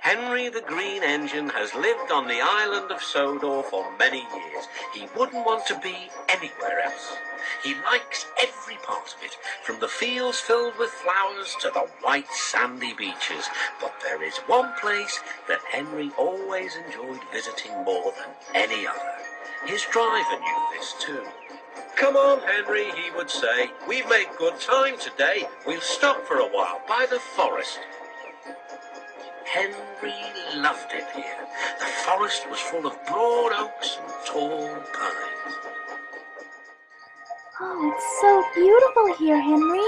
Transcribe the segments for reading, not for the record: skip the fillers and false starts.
Henry the Green Engine has lived on the island of Sodor for many years. He wouldn't want to be anywhere else. He likes every part of it, from the fields filled with flowers to the white sandy beaches. But there is one place that Henry always enjoyed visiting more than any other. His driver knew this too. "Come on, Henry," he would say. "We've made good time today. We'll stop for a while by the forest." Henry loved it here. The forest was full of broad oaks and tall pines. Oh, it's so beautiful here, Henry.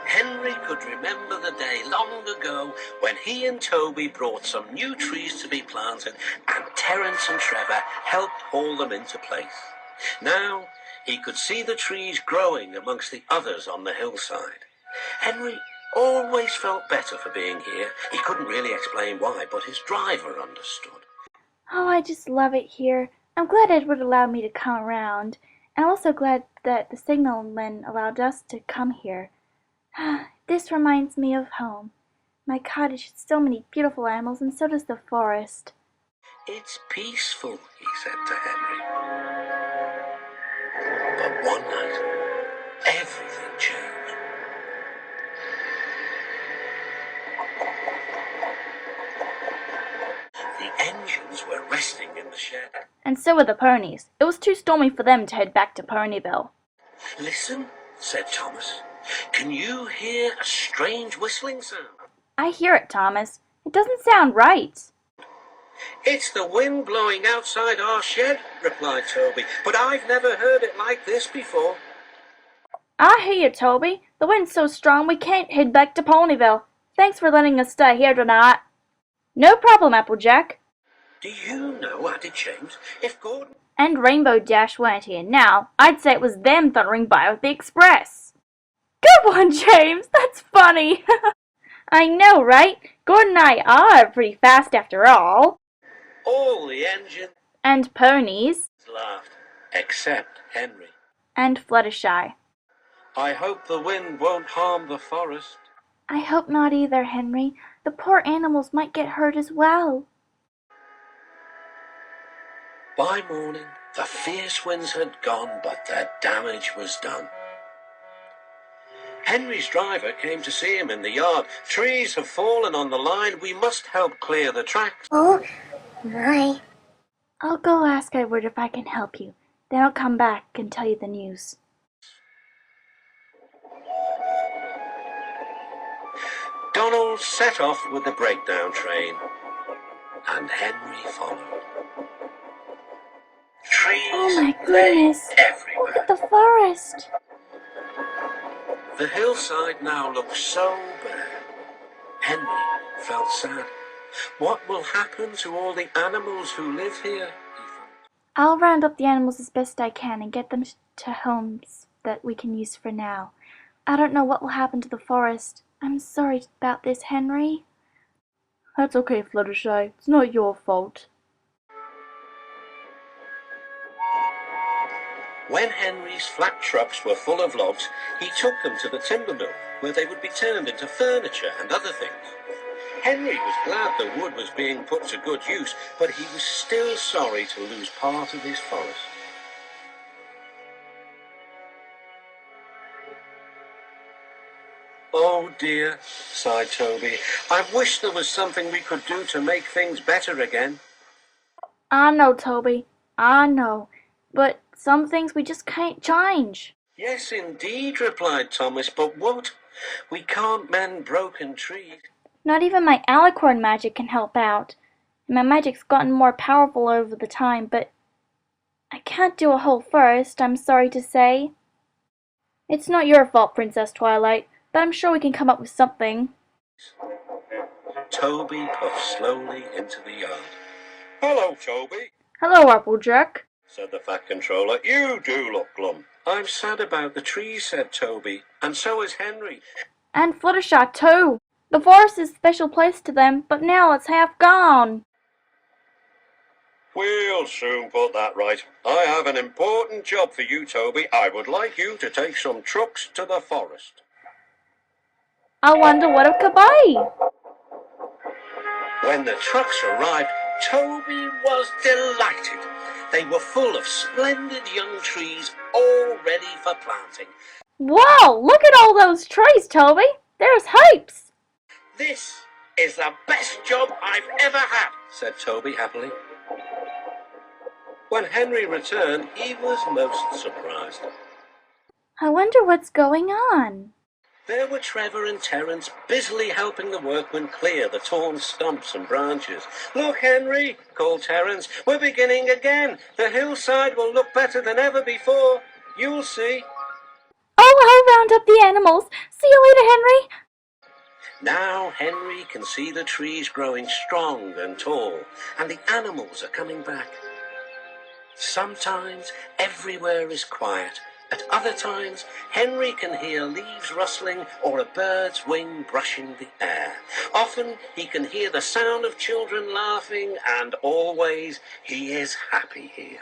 Henry could remember the day long ago when he and Toby brought some new trees to be planted and Terence and Trevor helped haul them into place. Now he could see the trees growing amongst the others on the hillside. Henry always felt better for being here. He couldn't really explain why, but his driver understood. Oh, I just love it here. I'm glad Edward allowed me to come around. And I'm also glad that the signalman allowed us to come here. This reminds me of home. My cottage has so many beautiful animals, and so does the forest. "It's peaceful," he said to Henry. But one night, everything changed. The engines were resting in the shed. And so were the ponies. It was too stormy for them to head back to Ponyville. "Listen," said Thomas. "Can you hear a strange whistling sound?" I hear it, Thomas. It doesn't sound right. "It's the wind blowing outside our shed," replied Toby, "but I've never heard it like this before." I hear you, Toby. The wind's so strong we can't head back to Ponyville. Thanks for letting us stay here tonight. No problem, Applejack. "Do you know," added James, "if Gordon and Rainbow Dash weren't here now, I'd say it was them thundering by with the express." Good one, James. That's funny. I know, right? Gordon and I are pretty fast after all. All the engines and ponies laughed, except Henry. And Fluttershy. "I hope the wind won't harm the forest." I hope not either, Henry. The poor animals might get hurt as well. By morning, the fierce winds had gone, but their damage was done. Henry's driver came to see him in the yard. "Trees have fallen on the line. We must help clear the tracks." Oh, my. I'll go ask Edward if I can help you. Then I'll come back and tell you the news. Donald set off with the breakdown train, and Henry followed. Trees Oh my goodness! everywhere. Look at the forest! The hillside now looked so bare. Henry felt sad. What will happen to all the animals who live here? He thought. I'll round up the animals as best I can and get them to homes that we can use for now. I don't know what will happen to the forest. I'm sorry about this, Henry. That's okay, Fluttershy. It's not your fault. When Henry's flat trucks were full of logs, he took them to the timber mill, where they would be turned into furniture and other things. Henry was glad the wood was being put to good use, but he was still sorry to lose part of his forest. "Oh dear," sighed Toby. "I wish there was something we could do to make things better again." I know, Toby. I know. But some things we just can't change. "Yes, indeed," replied Thomas, "but what? We can't mend broken trees." Not even my alicorn magic can help out. My magic's gotten more powerful over the time, but I can't do a whole forest, I'm sorry to say. It's not your fault, Princess Twilight, but I'm sure we can come up with something. Toby puffed slowly into the yard. "Hello, Toby," Hello, Applejack, said the Fat Controller. "You do look glum." "I'm sad about the trees," said Toby, "and so is Henry." and Fluttershy too. The forest is a special place to them, but now it's half gone. "We'll soon put that right. I have an important job for you, Toby. I would like you to take some trucks to the forest." I wonder what it could be. When the trucks arrived, Toby was delighted. They were full of splendid young trees, all ready for planting. Wow, look at all those trees, Toby. There's heaps. This is the best job I've ever had, said Toby happily. When Henry returned, he was most surprised. I wonder what's going on. There were Trevor and Terence busily helping the workmen clear the torn stumps and branches. Look, Henry, called Terence, we're beginning again. The hillside will look better than ever before. You'll see. Oh, I'll round up the animals. See you later, Henry. Now Henry can see the trees growing strong and tall, and the animals are coming back. Sometimes everywhere is quiet. At other times, Henry can hear leaves rustling or a bird's wing brushing the air. Often he can hear the sound of children laughing, and always he is happy here.